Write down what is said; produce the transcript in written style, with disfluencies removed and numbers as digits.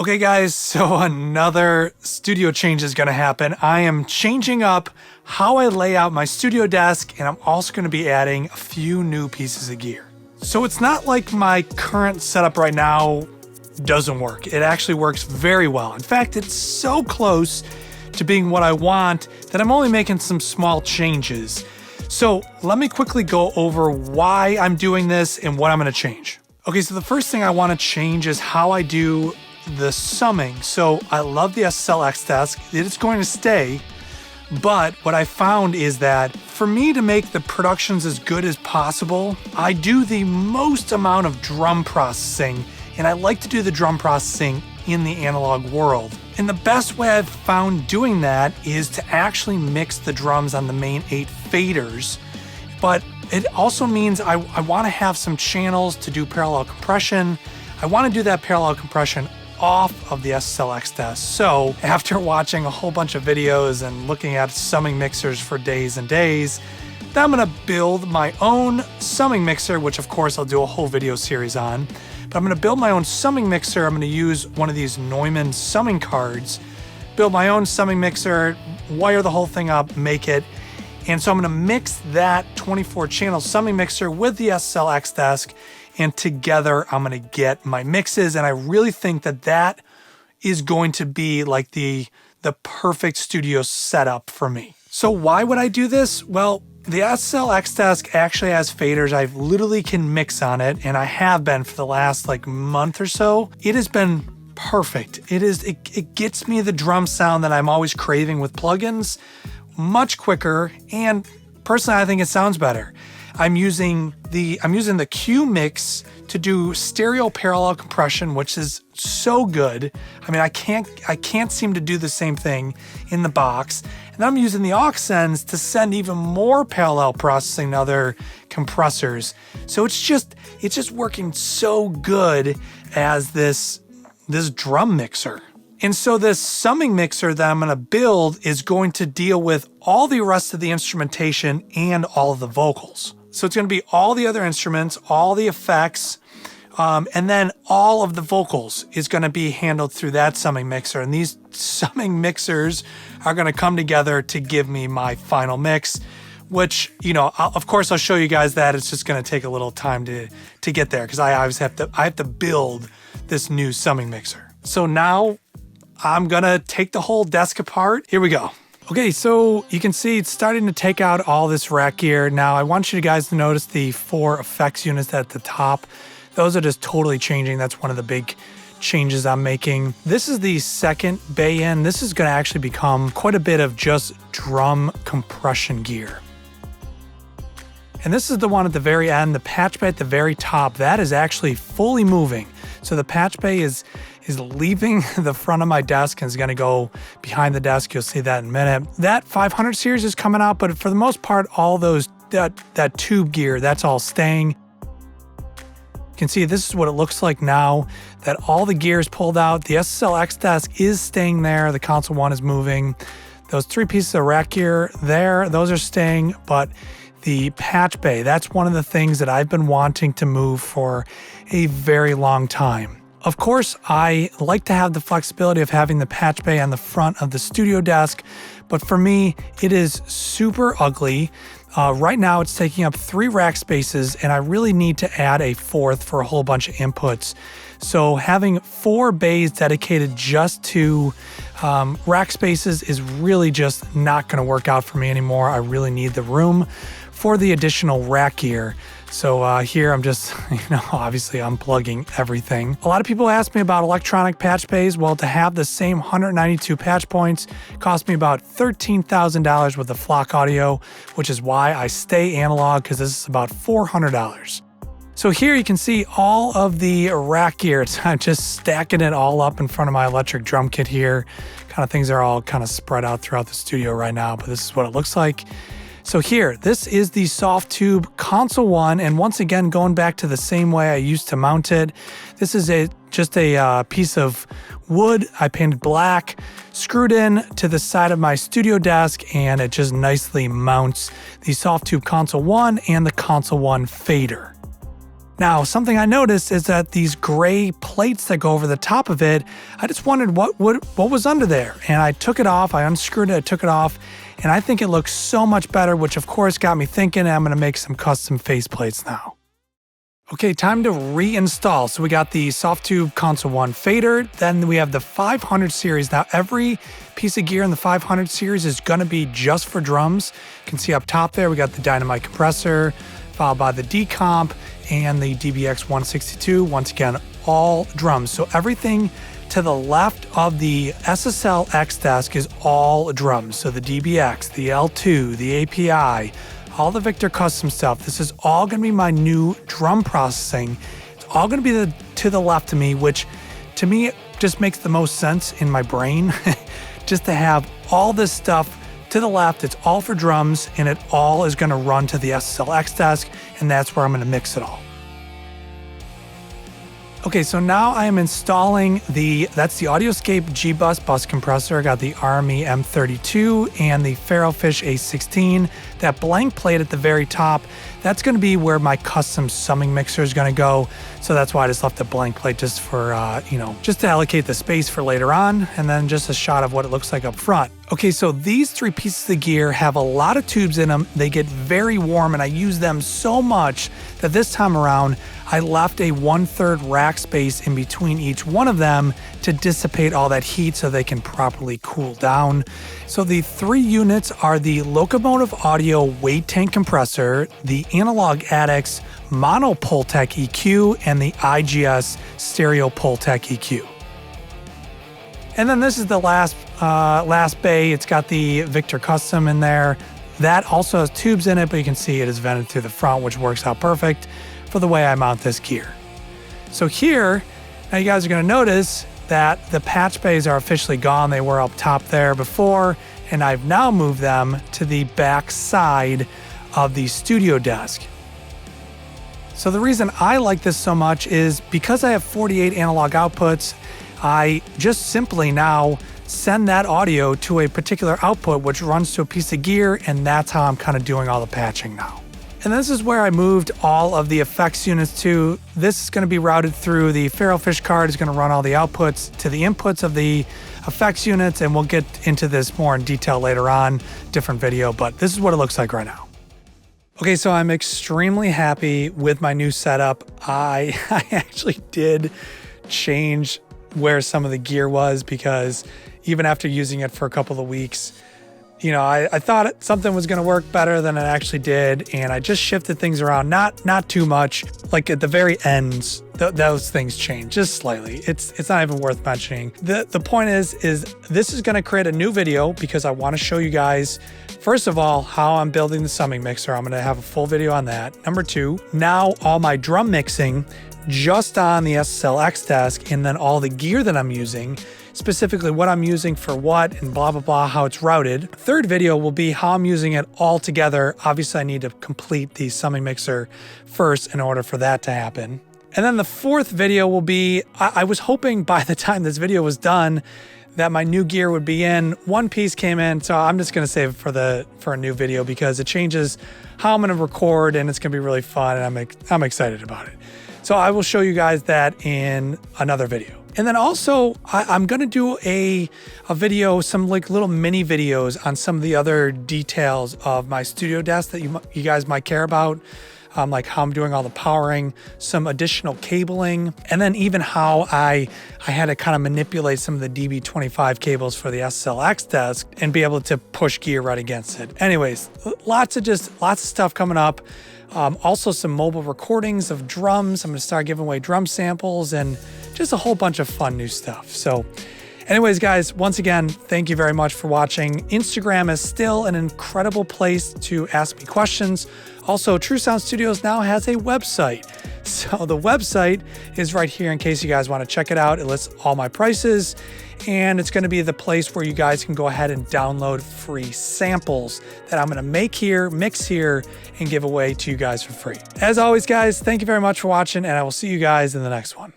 Okay guys, so another studio change is gonna happen. I am changing up how I lay out my studio desk, and I'm also gonna be adding a few new pieces of gear. So it's not like my current setup right now doesn't work. It actually works very well. In fact, it's so close to being what I want that I'm only making some small changes. So let me quickly go over why I'm doing this and what I'm gonna change. Okay, so the first thing I wanna change is how I do the summing. So I love the SSL X-Desk. It's going to stay, but what I found is that for me to make the productions as good as possible, I do the most amount of drum processing, and I like to do the drum processing in the analog world. And the best way I've found doing that is to actually mix the drums on the main 8 faders, but it also means I want to have some channels to do parallel compression. I want to do that parallel compression off of the SSL X-Desk. So after watching a whole bunch of videos and looking at summing mixers for days and days, then I'm gonna build my own summing mixer, which of course I'll do a whole video series on. But I'm gonna build my own summing mixer. I'm gonna use one of these Neumann summing cards, build my own summing mixer, wire the whole thing up, make it. And so I'm gonna mix that 24 channel summing mixer with the SSL X-Desk, and together I'm gonna get my mixes. And I really think that that is going to be like the perfect studio setup for me. So why would I do this? Well, the SSL X-Desk actually has faders I literally can mix on it, and I have been for the last like month or so. It has been perfect. It gets me the drum sound that I'm always craving with plugins much quicker, and personally I think it sounds better. I'm using the Q mix to do stereo parallel compression, which is so good. I mean, I can't seem to do the same thing in the box. And then I'm using the aux sends to send even more parallel processing to other compressors. So it's just working so good as this drum mixer. And so this summing mixer that I'm gonna build is going to deal with all the rest of the instrumentation and all of the vocals. So it's gonna be all the other instruments, all the effects, and then all of the vocals is gonna be handled through that summing mixer. And these summing mixers are gonna come together to give me my final mix, which, you know, of course I'll show you guys that. It's just gonna take a little time to get there, because I always have to build this new summing mixer. So now I'm gonna take the whole desk apart. Here we go. Okay, so you can see it's starting to take out all this rack gear. Now I want you guys to notice the 4 effects units at the top. Those are just totally changing. That's one of the big changes I'm making. This is the second bay in. This is gonna actually become quite a bit of just drum compression gear. And this is the one at the very end, the patch bay at the very top. That is actually fully moving. So the patch bay is leaving the front of my desk and is gonna go behind the desk. You'll see that in a minute. That 500 series is coming out, but for the most part, all those, that tube gear, that's all staying. You can see this is what it looks like now that all the gear is pulled out. The SSL X-Desk is staying there. The console one is moving. Those 3 pieces of rack gear there, those are staying, but the patch bay, that's one of the things that I've been wanting to move for a very long time. Of course, I like to have the flexibility of having the patch bay on the front of the studio desk, but for me, it is super ugly. Right now, it's taking up 3 rack spaces, and I really need to add a 4th for a whole bunch of inputs. So having 4 bays dedicated just to rack spaces is really just not gonna work out for me anymore. I really need the room for the additional rack gear. So here I'm just, obviously unplugging everything. A lot of people ask me about electronic patch bays. Well, to have the same 192 patch points cost me about $13,000 with the Flock audio, which is why I stay analog, because this is about $400. So here you can see all of the rack gear. I'm just stacking it all up in front of my electric drum kit here. Kind of things are all kind of spread out throughout the studio right now, but this is what it looks like. So here, this is the soft tube console one, and once again, going back to the same way I used to mount it. This is just a piece of wood I painted black, screwed in to the side of my studio desk, and it just nicely mounts the soft tube console one and the console one fader. Now, something I noticed is that these gray plates that go over the top of it, I just wondered what was under there. And I took it off, I unscrewed it, I took it off, and I think it looks so much better, which of course got me thinking I'm gonna make some custom faceplates now. Okay, time to reinstall. So we got the Softube Console 1 fader, then we have the 500 series. Now every piece of gear in the 500 series is gonna be just for drums. You can see up top there, we got the Dynamite compressor, followed by the decomp and the DBX 162, once again, all drums. So everything to the left of the SSL X-Desk is all drums. So the DBX, the L2, the API, all the Victor custom stuff. This is all gonna be my new drum processing. It's all gonna be to the left of me, which to me just makes the most sense in my brain, just to have all this stuff to the left. It's all for drums, and it all is gonna run to the SSL X-Desk, and that's where I'm gonna mix it all. Okay, so now I am installing that's the Audioscape G-Bus bus compressor. I got the Army M32 and the Ferrofish A16. That blank plate at the very top, that's gonna be where my custom summing mixer is gonna go. So that's why I just left the blank plate just for, just to allocate the space for later on, and then just a shot of what it looks like up front. Okay, so these three pieces of gear have a lot of tubes in them. They get very warm, and I use them so much that this time around, I left a 1/3 rack space in between each one of them to dissipate all that heat so they can properly cool down. So the three units are the Locomotive Audio Weight Tank Compressor, the Analog Addicts Mono Pultec EQ, and the IGS Stereo Pultec EQ. And then this is the last bay. It's got the Victor Custom in there. That also has tubes in it, but you can see it is vented through the front, which works out perfect for the way I mount this gear. So here, now you guys are gonna notice that the patch bays are officially gone. They were up top there before, and I've now moved them to the back side of the studio desk. So the reason I like this so much is because I have 48 analog outputs, I just simply now send that audio to a particular output, which runs to a piece of gear, and that's how I'm kind of doing all the patching now. And this is where I moved all of the effects units to. This is going to be routed through the Ferrofish card, is going to run all the outputs to the inputs of the effects units, and we'll get into this more in detail later on, different video, but this is what it looks like right now. Okay, so I'm extremely happy with my new setup. I actually did change where some of the gear was, because even after using it for a couple of weeks, I thought something was going to work better than it actually did, and I just shifted things around, not too much. Like at the very ends, those things change just slightly. It's not even worth mentioning. The point is this is going to create a new video because I want to show you guys, first of all, how I'm building the summing mixer. I'm going to have a full video on that. Number two, now all my drum mixing just on the SSL X-Desk, and then all the gear that I'm using, specifically what I'm using for what and blah, blah, blah, how it's routed. Third video will be how I'm using it all together. Obviously, I need to complete the summing mixer first in order for that to happen. And then the fourth video will be, I was hoping by the time this video was done that my new gear would be in. One piece came in, so I'm just gonna save it for a new video because it changes how I'm gonna record, and it's gonna be really fun, and I'm excited about it. So I will show you guys that in another video. And then also, I'm gonna do a video, some like little mini videos on some of the other details of my studio desk that you guys might care about. Like how I'm doing all the powering, some additional cabling, and then even how I had to kind of manipulate some of the DB25 cables for the SSL X-Desk and be able to push gear right against it. Anyways, lots of stuff coming up. Also some mobile recordings of drums. I'm gonna start giving away drum samples and just a whole bunch of fun new stuff. So anyways, guys, once again, thank you very much for watching. Instagram is still an incredible place to ask me questions. Also, True Sound Studios now has a website. So the website is right here in case you guys want to check it out. It lists all my prices, and it's going to be the place where you guys can go ahead and download free samples that I'm going to make here, mix here, and give away to you guys for free. As always, guys, thank you very much for watching, and I will see you guys in the next one.